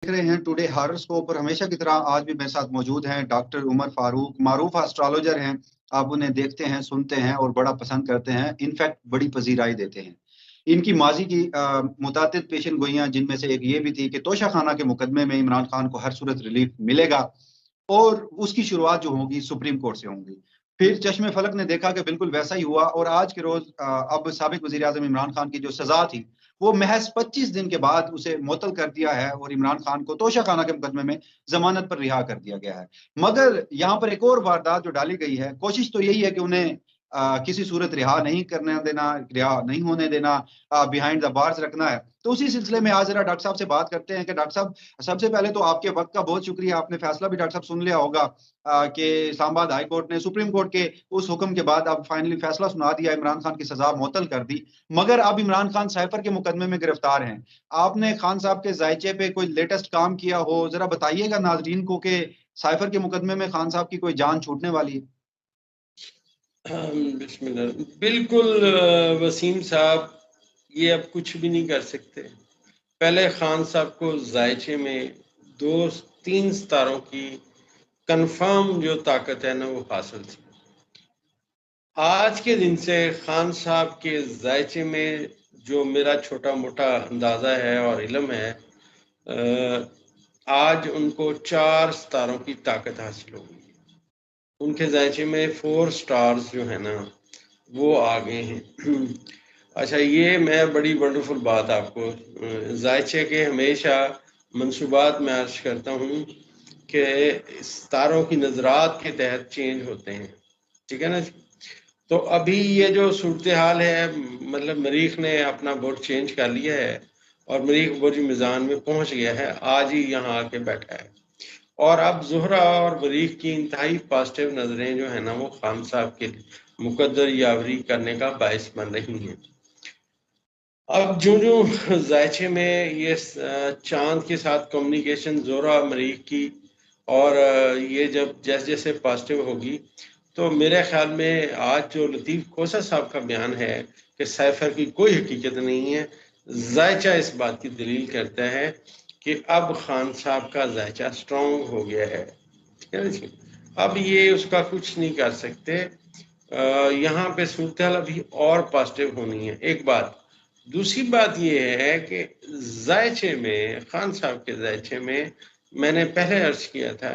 देख रहे हैं टुडे हॉरोस्कोप पर। हमेशा की तरह आज भी मेरे साथ मौजूद हैं डॉक्टर उमर फारूक, मारूफ एस्ट्रोलॉजर हैं। आप उन्हें देखते हैं, सुनते हैं और बड़ा पसंद करते हैं, इनफैक्ट बड़ी पजीराई देते हैं। इनकी माजी की मुतादिद पेशन गोइयां, जिनमें से एक ये भी थी कि तोशा खाना के मुकदमे में इमरान खान को हर सूरत रिलीफ मिलेगा और उसकी शुरुआत जो होगी सुप्रीम कोर्ट से होगी। फिर चश्मे फलक ने देखा कि बिल्कुल वैसा ही हुआ और आज के रोज अब साबिक वजीर आजम इमरान खान की जो सजा थी वो महज 25 दिन के बाद उसे मुअत्तल कर दिया है और इमरान खान को तोशा खाना के मुकदमे में जमानत पर रिहा कर दिया गया है। मगर यहाँ पर एक और वारदात जो डाली गई है, कोशिश तो यही है कि उन्हें किसी सूरत रिहा नहीं करने देना, रिहा नहीं होने देना, बिहाइंड द बार्स रखना है। तो उसी सिलसिले में आज जरा डॉक्टर साहब से बात करते हैं कि डॉक्टर साहब, सबसे पहले तो आपके वक्त का बहुत शुक्रिया। आपने फैसला भी डॉक्टर साहब सुन लिया होगा कि इस्लामाबाद हाई कोर्ट ने सुप्रीम कोर्ट के उस हुक्म के बाद अब फाइनली फैसला सुना दिया, इमरान खान की सजा मुअत्तल कर दी। मगर अब इमरान खान साइफर के मुकदमे में गिरफ्तार हैं। आपने खान साहब के जायचे पे कोई लेटेस्ट काम किया हो, जरा बताइएगा नाजरीन को कि साइफर के मुकदमे में खान साहब की कोई जान छूटने वाली है? बिस्मिल्लाह। बिल्कुल वसीम साहब, ये अब कुछ भी नहीं कर सकते। पहले खान साहब को जायचे में 2-3 सितारों की कंफर्म जो ताकत है ना वो हासिल थी। आज के दिन से खान साहब के जायचे में जो मेरा छोटा मोटा अंदाज़ा है और इल्म है, आज उनको 4 सितारों की ताकत हासिल हो गई। उनके जायचे में 4 स्टार्स जो है ना वो आ गए हैं। अच्छा, ये मैं बड़ी वंडरफुल बात आपको जायचे के हमेशा मंसूबात में अर्ज करता हूँ कि सितारों की नजरात के तहत चेंज होते हैं, ठीक है ना जी। तो अभी ये जो सूरत हाल है, मतलब मरीख ने अपना बुर्ज चेंज कर लिया है और मरीख बुर्ज मिजान में पहुंच गया है, आज ही यहाँ आके बैठा है। और अब ज़ुहरा और मरीख की इंतहाई पॉजिटिव नज़रें जो है ना वो खान साहब के मुकद्दर यावरी करने का बायस बन रही हैं। अब जो जो जायचे में ये चांद के साथ कम्युनिकेशन ज़ोहरा मरीख की और ये जब जैसे जैसे पॉजिटिव होगी, तो मेरे ख्याल में आज जो लतीफ़ खोसा साहब का बयान है कि साइफर की कोई हकीकत नहीं है, जायचा इस बात की दलील करता है कि अब खान साहब का जायचा स्ट्रॉन्ग हो गया है, ठीक है ना जी। अब ये उसका कुछ नहीं कर सकते। यहाँ पे सूरत हाल अभी और पॉजिटिव होनी है, एक बात। दूसरी बात ये है कि जायचे में, खान साहब के जायचे में, मैंने पहले अर्ज किया था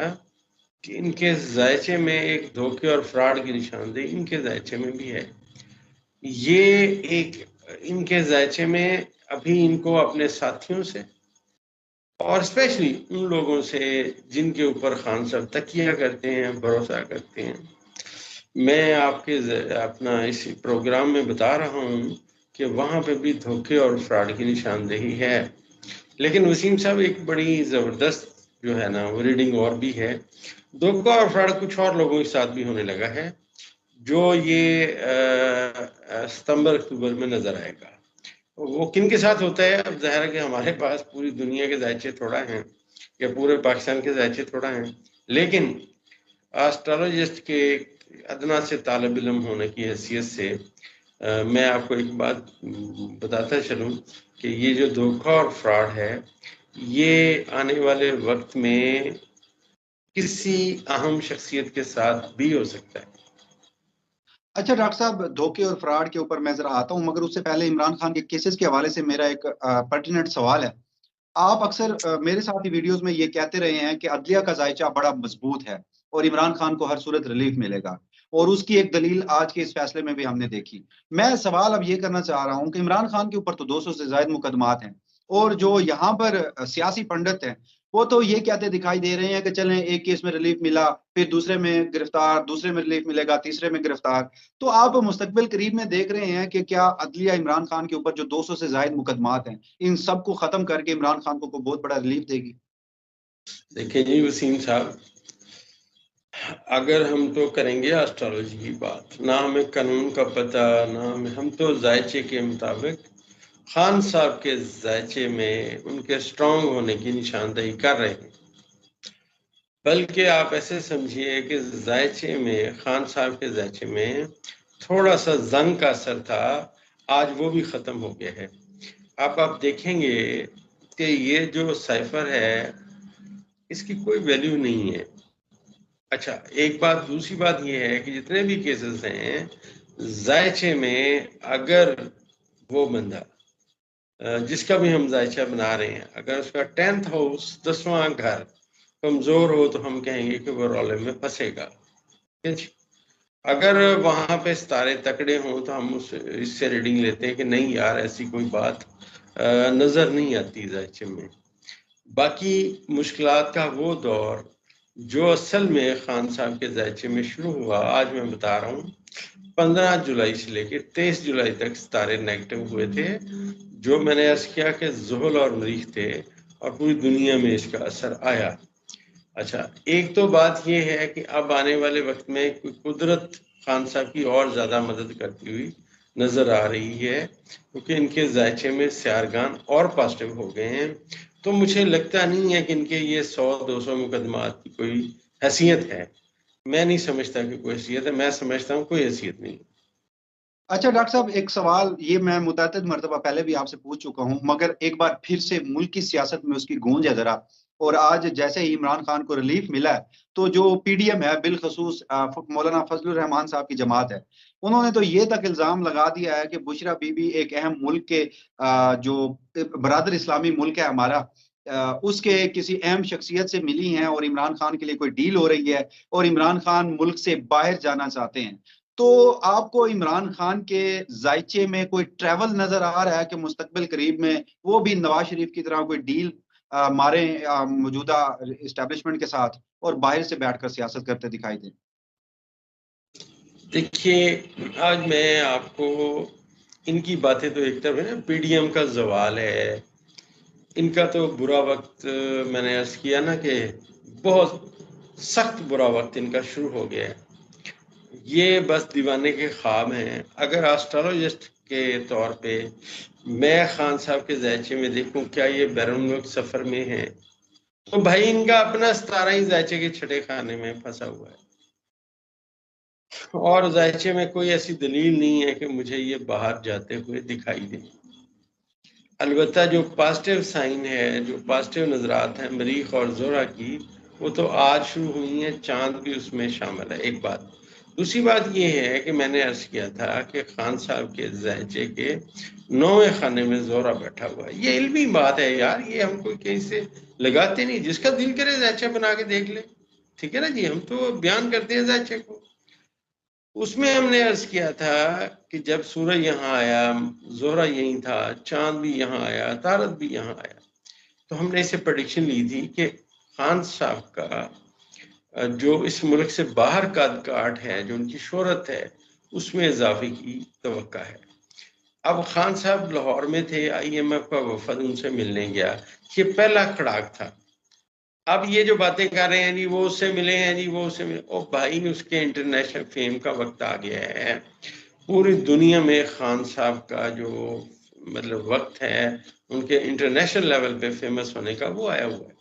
कि इनके जायचे में एक धोखे और फ्रॉड की निशानदेही इनके जायचे में भी है। ये एक इनके जायचे में अभी इनको अपने साथियों से और स्पेशली उन लोगों से जिनके ऊपर खान साहब तकिया करते हैं, भरोसा करते हैं। मैं आपके अपना इस प्रोग्राम में बता रहा हूँ कि वहाँ पे भी धोखे और फ्रॉड की निशानदेही है। लेकिन वसीम साहब, एक बड़ी ज़बरदस्त जो है ना वो रीडिंग और भी है। धोखा और फ्रॉड कुछ और लोगों के साथ भी होने लगा है, जो ये सितंबर अक्टूबर में नजर आएगा। वो किन के साथ होता है? अब ज़ाहिर है कि हमारे पास पूरी दुनिया के जायचे थोड़ा हैं या पूरे पाकिस्तान के जायचे थोड़ा हैं, लेकिन एस्ट्रोलॉजिस्ट के अदना से तालिब इल्म होने की हैसियत से मैं आपको एक बात बताता चलूँ कि ये जो धोखा और फ्रॉड है, ये आने वाले वक्त में किसी अहम शख्सियत के साथ भी हो सकता है। अच्छा डॉक्टर साहब, धोखे और फ्रॉड के ऊपर मैं जरा आता हूँ, मगर उससे पहले इमरान खान के केसेस के हवाले से मेरा एक पर्टिनेंट सवाल है। आप अक्सर मेरे साथ ही वीडियोस में ये कहते रहे हैं कि अदलिया का जायचा बड़ा मजबूत है और इमरान खान को हर सूरत रिलीफ मिलेगा, और उसकी एक दलील आज के इस फैसले में भी हमने देखी। मैं सवाल अब ये करना चाह रहा हूं कि इमरान खान के ऊपर तो 200 से ज्यादा मुकदमात हैं, और जो यहाँ पर सियासी पंडित हैं वो तो ये कहते दिखाई दे रहे हैं कि चलें एक केस में रिलीफ मिला, फिर दूसरे में गिरफ्तार, दूसरे में रिलीफ मिलेगा, तीसरे में गिरफ्तार। तो आप मुस्तकबिल करीब में देख रहे हैं कि क्या अदलिया इमरान खान के ऊपर जो 200 से ज्यादा मुकदमात हैं, इन सब को खत्म करके इमरान खान को बहुत बड़ा रिलीफ देगी? देखिए जी वसीम साहब, अगर हम तो करेंगे एस्ट्रोलॉजी की बात, ना हमें कानून का पता, ना हम तो जायचे के मुताबिक खान साहब के जायचे में उनके स्ट्रांग होने की निशानदेही कर रहे हैं। बल्कि आप ऐसे समझिए कि जायचे में, खान साहब के जायचे में थोड़ा सा जंग का असर था, आज वो भी ख़त्म हो गया है। अब आप देखेंगे کہ یہ جو سائفر ہے اس کی کوئی ویلیو نہیں ہے. اچھا ایک بات، دوسری بات یہ ہے کہ جتنے بھی کیسز ہیں ذائچے میں اگر وہ بندہ جس کا بھی ہم ذائچہ بنا رہے ہیں اگر اس کا 10th ہاؤس 10واں گھر کمزور ہو تو ہم کہیں گے کہ وہ رولے میں پھنسے گا. اگر وہاں پہ ستارے تکڑے ہوں تو ہم اس سے ریڈنگ لیتے ہیں کہ نہیں یار ایسی کوئی بات نظر نہیں آتی ذائچے میں. باقی مشکلات کا وہ دور جو اصل میں خان صاحب کے ذائچے میں شروع ہوا، آج میں بتا رہا ہوں 15 جولائی سے لے کے 23 جولائی تک ستارے نیگیٹو ہوئے تھے، جو میں نے عرض کیا کہ زحل اور مریخ تھے اور پوری دنیا میں اس کا اثر آیا. اچھا ایک تو بات یہ ہے کہ اب آنے والے وقت میں قدرت خان صاحب کی اور زیادہ مدد کرتی ہوئی نظر آ رہی ہے کیونکہ ان کے ذائچے میں سیارگان اور پازیٹیو ہو گئے ہیں. تو مجھے لگتا نہیں ہے کہ ان کے یہ 100-200 مقدمات کی کوئی حیثیت ہے. میں نہیں سمجھتا کہ کوئی حیثیت ہے، میں سمجھتا ہوں کوئی حیثیت نہیں. اچھا ڈاکٹر صاحب ایک سوال، یہ میں متعدد مرتبہ پہلے بھی آپ سے پوچھ چکا ہوں مگر ایک بار پھر سے ملک کی سیاست میں اس کی گونج ہے ذرا، اور آج جیسے ہی عمران خان کو ریلیف ملا ہے تو جو پی ڈی ایم ہے بالخصوص مولانا فضل الرحمان صاحب کی جماعت ہے، انہوں نے تو یہ تک الزام لگا دیا ہے کہ بشرا بی بی ایک اہم ملک کے جو برادر اسلامی ملک ہے ہمارا، اس کے کسی اہم شخصیت سے ملی ہیں اور عمران خان کے لیے کوئی ڈیل ہو رہی ہے اور عمران خان ملک سے باہر جانا چاہتے ہیں. تو آپ کو عمران خان کے ذائچے میں کوئی ٹریول نظر آ رہا ہے کہ مستقبل قریب میں وہ بھی نواز شریف کی طرح کوئی ڈیل مارے موجودہ اسٹیبلشمنٹ کے ساتھ اور باہر سے بیٹھ کر سیاست کرتے دکھائی دیں؟ دیکھیے آج میں آپ کو ان کی باتیں تو ایک طرف ہے نا، پی ڈی ایم کا زوال ہے، ان کا تو برا وقت میں نے عرض کیا نا کہ بہت سخت برا وقت ان کا شروع ہو گیا ہے. یہ بس دیوانے کے خواب ہیں. اگر آسٹرالوجسٹ کے طور پہ میں خان صاحب کے ذائچے میں دیکھوں کیا یہ بیرون ملک سفر میں ہیں تو بھائی ان کا اپنا ستارہ ہی ذائچے کے چھٹے خانے میں پھنسا ہوا ہے اور ذائچے میں کوئی ایسی دلیل نہیں ہے کہ مجھے یہ باہر جاتے ہوئے دکھائی دے. البتہ جو پازیٹیو سائن ہے، جو پازیٹیو نظرات ہیں مریخ اور زحل کی، وہ تو آج شروع ہوئی ہیں، چاند بھی اس میں شامل ہے. ایک بات. دوسری بات یہ ہے کہ میں نے عرض کیا تھا کہ خان صاحب کے ذائچے کے 9ویں خانے میں زہرہ بیٹھا ہوا ہے. یہ علمی بات ہے یار، یہ ہم کوئی کہیں سے لگاتے نہیں، جس کا دل کرے ذائچہ بنا کے دیکھ لے. ٹھیک ہے نا جی، ہم تو بیان کرتے ہیں ذائچے کو. اس میں ہم نے عرض کیا تھا کہ جب سورج یہاں آیا، زہرہ یہیں تھا، چاند بھی یہاں آیا، عطارد بھی یہاں آیا، تو ہم نے اسے پریڈکشن لی تھی کہ خان صاحب کا جو اس ملک سے باہر کا کاٹ ہے، جو ان کی شہرت ہے، اس میں اضافے کی توقع ہے. اب خان صاحب لاہور میں تھے، آئی ایم ایف کا وفد ان سے ملنے گیا، یہ پہلا کھڑاک تھا. اب یہ جو باتیں کر رہے ہیں جی وہ اس سے ملے ہیں جی وہ اس سے ملے، او بھائی اس کے انٹرنیشنل فیم کا وقت آ گیا ہے. پوری دنیا میں خان صاحب کا جو مطلب وقت ہے ان کے انٹرنیشنل لیول پہ فیمس ہونے کا، وہ آیا ہوا ہے.